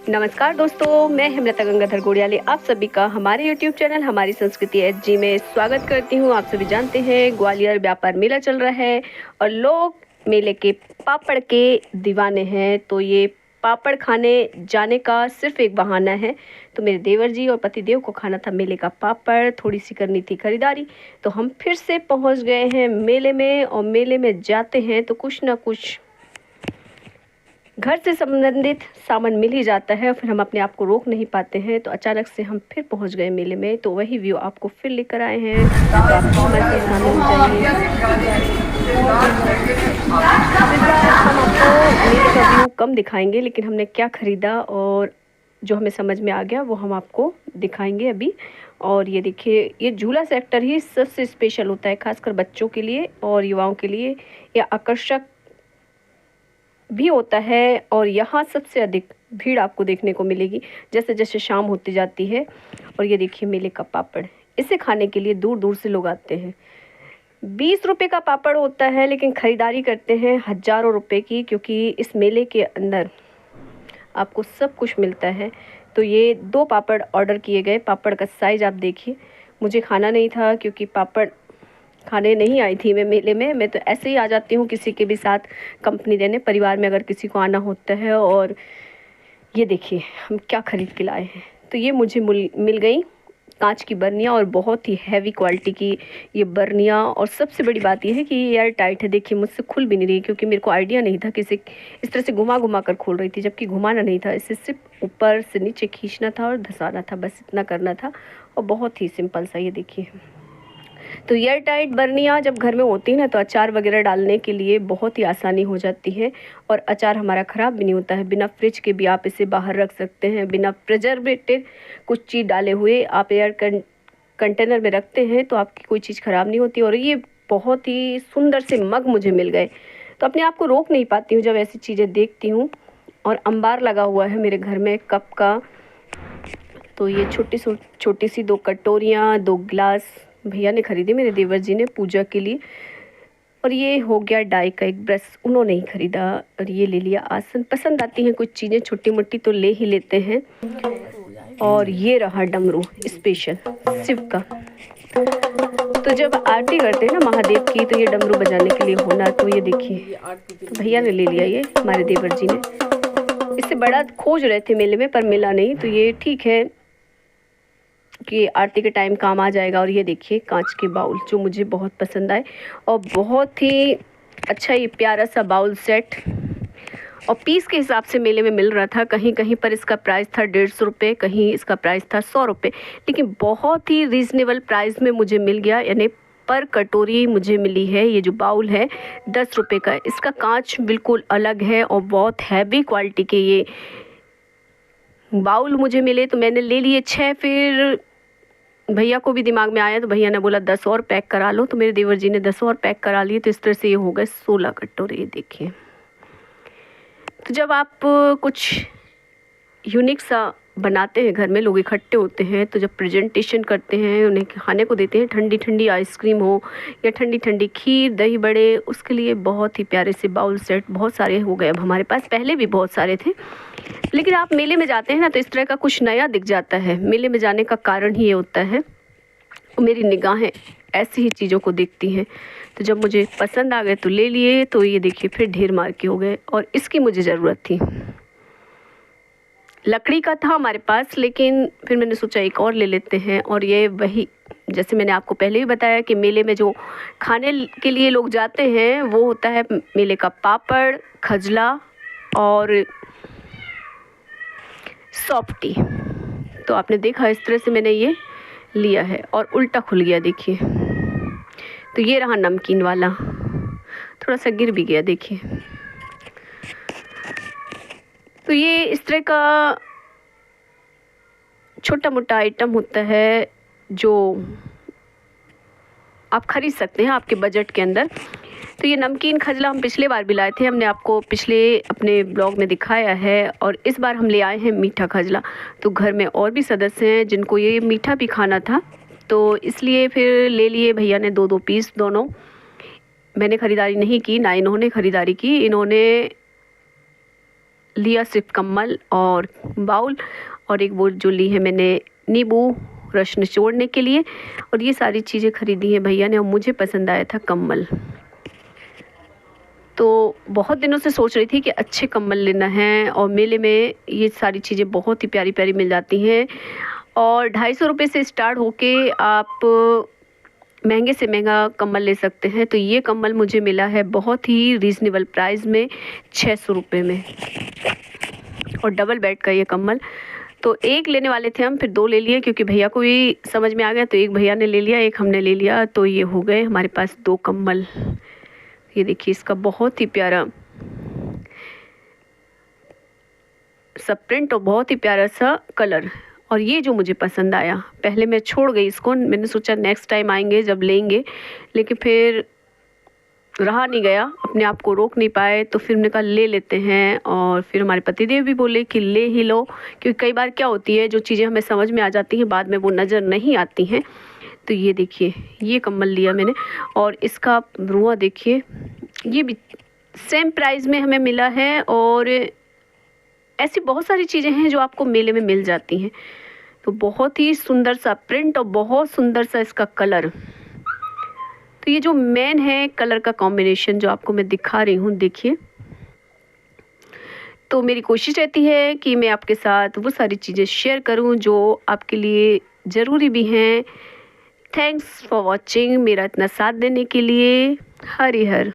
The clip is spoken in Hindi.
नमस्कार दोस्तों, मैं हेमलता गंगाधर गोड़ियाले आप सभी का हमारे YouTube चैनल हमारी संस्कृति एचजी में स्वागत करती हूँ। आप सभी जानते हैं ग्वालियर व्यापार मेला चल रहा है और लोग मेले के पापड़ के दीवाने हैं। तो ये पापड़ खाने जाने का सिर्फ एक बहाना है। तो मेरे देवर जी और पतिदेव को खाना था मेले का पापड़, थोड़ी सी करनी थी खरीदारी। तो हम फिर से पहुँच गए हैं मेले में और मेले में जाते हैं तो कुछ ना कुछ घर से संबंधित सामान मिल ही जाता है और फिर हम अपने आप को रोक नहीं पाते हैं। तो अचानक से हम फिर पहुंच गए मेले में, तो वही व्यू आपको फिर लेकर आए हैं। तो आपको हमारे साथ आनंद चाहिए। हम आपको मेले का व्यू कम दिखाएंगे, लेकिन हमने क्या खरीदा और जो हमें समझ में आ गया वो हम आपको दिखाएंगे अभी। और ये देखिए, ये झूला सेक्टर ही सबसे स्पेशल होता है, खासकर बच्चों के लिए और युवाओं के लिए। यह आकर्षक भी होता है और यहाँ सबसे अधिक भीड़ आपको देखने को मिलेगी जैसे जैसे शाम होती जाती है। और ये देखिए मेले का पापड़, इसे खाने के लिए दूर दूर से लोग आते हैं। 20 रुपये का पापड़ होता है, लेकिन ख़रीदारी करते हैं हज़ारों रुपए की, क्योंकि इस मेले के अंदर आपको सब कुछ मिलता है। तो ये 2 पापड़ ऑर्डर किए गए। पापड़ का साइज़ आप देखिए। मुझे खाना नहीं था क्योंकि पापड़ खाने नहीं आई थी मैं मेले में। मैं तो ऐसे ही आ जाती हूँ किसी के भी साथ कंपनी देने, परिवार में अगर किसी को आना होता है। और ये देखिए हम क्या ख़रीद के लाए हैं। तो ये मुझे मिल गई कांच की बर्नियाँ और बहुत ही हैवी क्वालिटी की ये बर्नियाँ। और सबसे बड़ी बात ये है कि ये एयर टाइट है। देखिए मुझसे खुल भी नहीं रही, क्योंकि मेरे को आइडिया नहीं था कि इसे इस तरह से घुमा घुमा कर खोल रही थी, जबकि घुमाना नहीं था, इसे सिर्फ ऊपर से नीचे खींचना था और धंसाना था, बस इतना करना था। और बहुत ही सिंपल सा, ये देखिए। तो एयर टाइट बर्नियाँ जब घर में होती है ना, तो अचार वगैरह डालने के लिए बहुत ही आसानी हो जाती है और अचार हमारा ख़राब भी नहीं होता है। बिना फ्रिज के भी आप इसे बाहर रख सकते हैं, बिना प्रिजर्वेटिव कुछ चीज़ डाले हुए आप एयर कंटेनर में रखते हैं तो आपकी कोई चीज़ ख़राब नहीं होती। और ये बहुत ही सुंदर से मग मुझे मिल गए, तो अपने आप को रोक नहीं पाती हूँ जब ऐसी चीज़ें देखती हूँ। और अंबार लगा हुआ है मेरे घर में कप का। तो ये छोटी सी 2 कटोरियाँ, 2 गिलास भैया ने खरीदी, मेरे देवर जी ने, पूजा के लिए। और ये हो गया डाई का एक ब्रश, उन्होंने ही खरीदा। और ये ले लिया आसन। पसंद आती हैं कुछ चीज़ें छोटी मोटी तो ले ही लेते हैं। और ये रहा डमरू स्पेशल शिव का। तो जब आरती करते हैं ना महादेव की, तो ये डमरू बजाने के लिए होना। तो ये देखिए, तो भैया ने ले लिया, ये हमारे देवर जी ने। इससे बड़ा खोज रहे थे मेले में पर मिला नहीं, तो ये ठीक है कि आरती के टाइम काम आ जाएगा। और ये देखिए कांच के बाउल जो मुझे बहुत पसंद आए और बहुत ही अच्छा ये प्यारा सा बाउल सेट। और पीस के हिसाब से मेले में मिल रहा था। कहीं कहीं पर इसका प्राइस था 150 रुपये, कहीं इसका प्राइस था 100 रुपये, लेकिन बहुत ही रीज़नेबल प्राइस में मुझे मिल गया। यानी पर कटोरी मुझे मिली है ये जो बाउल है 10 रुपये का। इसका कांच बिल्कुल अलग है और बहुत हैवी क्वालिटी के ये बाउल मुझे मिले। तो मैंने ले लिए 6। फिर भैया को भी दिमाग में आया तो भैया ने बोला 10 और पैक करा लो, तो मेरे देवर जी ने 10 और पैक करा लिए। तो इस तरह से ये हो गए 16 कटोरे, ये देखिए। तो जब आप कुछ यूनिक सा बनाते हैं, घर में लोग इकट्ठे होते हैं, तो जब प्रेजेंटेशन करते हैं, उन्हें खाने को देते हैं, ठंडी ठंडी आइसक्रीम हो या ठंडी ठंडी खीर, दही बड़े, उसके लिए बहुत ही प्यारे से बाउल सेट बहुत सारे हो गए। अब हमारे पास पहले भी बहुत सारे थे, लेकिन आप मेले में जाते हैं ना तो इस तरह का कुछ नया दिख जाता है। मेले में जाने का कारण ही ये होता है, मेरी निगाहें ऐसी ही चीज़ों को देखती हैं। तो जब मुझे पसंद आ गए तो ले लिए। तो ये देखिए फिर ढेर मार के हो गए और इसकी मुझे ज़रूरत थी। लकड़ी का था हमारे पास, लेकिन फिर मैंने सोचा एक और ले लेते हैं। और ये वही, जैसे मैंने आपको पहले भी बताया कि मेले में जो खाने के लिए लोग जाते हैं वो होता है मेले का पापड़, खजला और सॉफ्टी। तो आपने देखा इस तरह से मैंने ये लिया है और उल्टा खुल गया, देखिए। तो ये रहा नमकीन वाला, थोड़ा सा गिर भी गया, देखिए। तो ये इस तरह का छोटा मोटा आइटम होता है जो आप खरीद सकते हैं आपके बजट के अंदर। तो ये नमकीन खजला हम पिछले बार भी लाए थे, हमने आपको पिछले अपने ब्लॉग में दिखाया है। और इस बार हम ले आए हैं मीठा खजला। तो घर में और भी सदस्य हैं जिनको ये मीठा भी खाना था, तो इसलिए फिर ले लिए भैया ने 2-2 पीस दोनों। मैंने ख़रीदारी नहीं की, ना इन्होंने ख़रीदारी की। इन्होंने लिया सिर्फ कम्बल और बाउल, और एक वो जो ली है मैंने नींबू रस निचोड़ने के लिए, और ये सारी चीज़ें खरीदी हैं भैया ने, और मुझे पसंद आया था कम्बल। तो बहुत दिनों से सोच रही थी कि अच्छे कम्बल लेना है, और मेले में ये सारी चीज़ें बहुत ही प्यारी प्यारी मिल जाती हैं, और 250 रुपये से स्टार्ट होके आप महंगे से महंगा कम्बल ले सकते हैं। तो ये कम्बल मुझे मिला है बहुत ही रीज़नेबल प्राइस में, 600 रुपये में, और डबल बेड का ये कम्बल। तो एक लेने वाले थे हम, फिर 2 ले लिए क्योंकि भैया को भी समझ में आ गया, तो एक भैया ने ले लिया, एक हमने ले लिया, तो ये हो गए हमारे पास 2 कम्बल। ये देखिए इसका बहुत ही प्यारा सा प्रिंट और बहुत ही प्यारा सा कलर, और ये जो मुझे पसंद आया, पहले मैं छोड़ गई इसको, मैंने सोचा नेक्स्ट टाइम आएंगे जब लेंगे, लेकिन फिर रहा नहीं गया, अपने आप को रोक नहीं पाए, तो फिर हमने कहा ले लेते हैं। और फिर हमारे पतिदेव भी बोले कि ले ही लो, क्योंकि कई बार क्या होती है जो चीज़ें हमें समझ में आ जाती हैं बाद में वो नज़र नहीं आती हैं। तो ये देखिए ये कम्बल लिया मैंने, और इसका रुआ देखिए, ये भी सेम प्राइस में हमें मिला है, और ऐसी बहुत सारी चीज़ें हैं जो आपको मेले में मिल जाती हैं। तो बहुत ही सुंदर सा प्रिंट और बहुत सुंदर सा इसका कलर। तो ये जो मेन है कलर का कॉम्बिनेशन जो आपको मैं दिखा रही हूँ, देखिए। तो मेरी कोशिश रहती है कि मैं आपके साथ वो सारी चीज़ें शेयर करूँ जो आपके लिए ज़रूरी भी हैं। थैंक्स फॉर वॉचिंग, मेरा इतना साथ देने के लिए। हरि हर।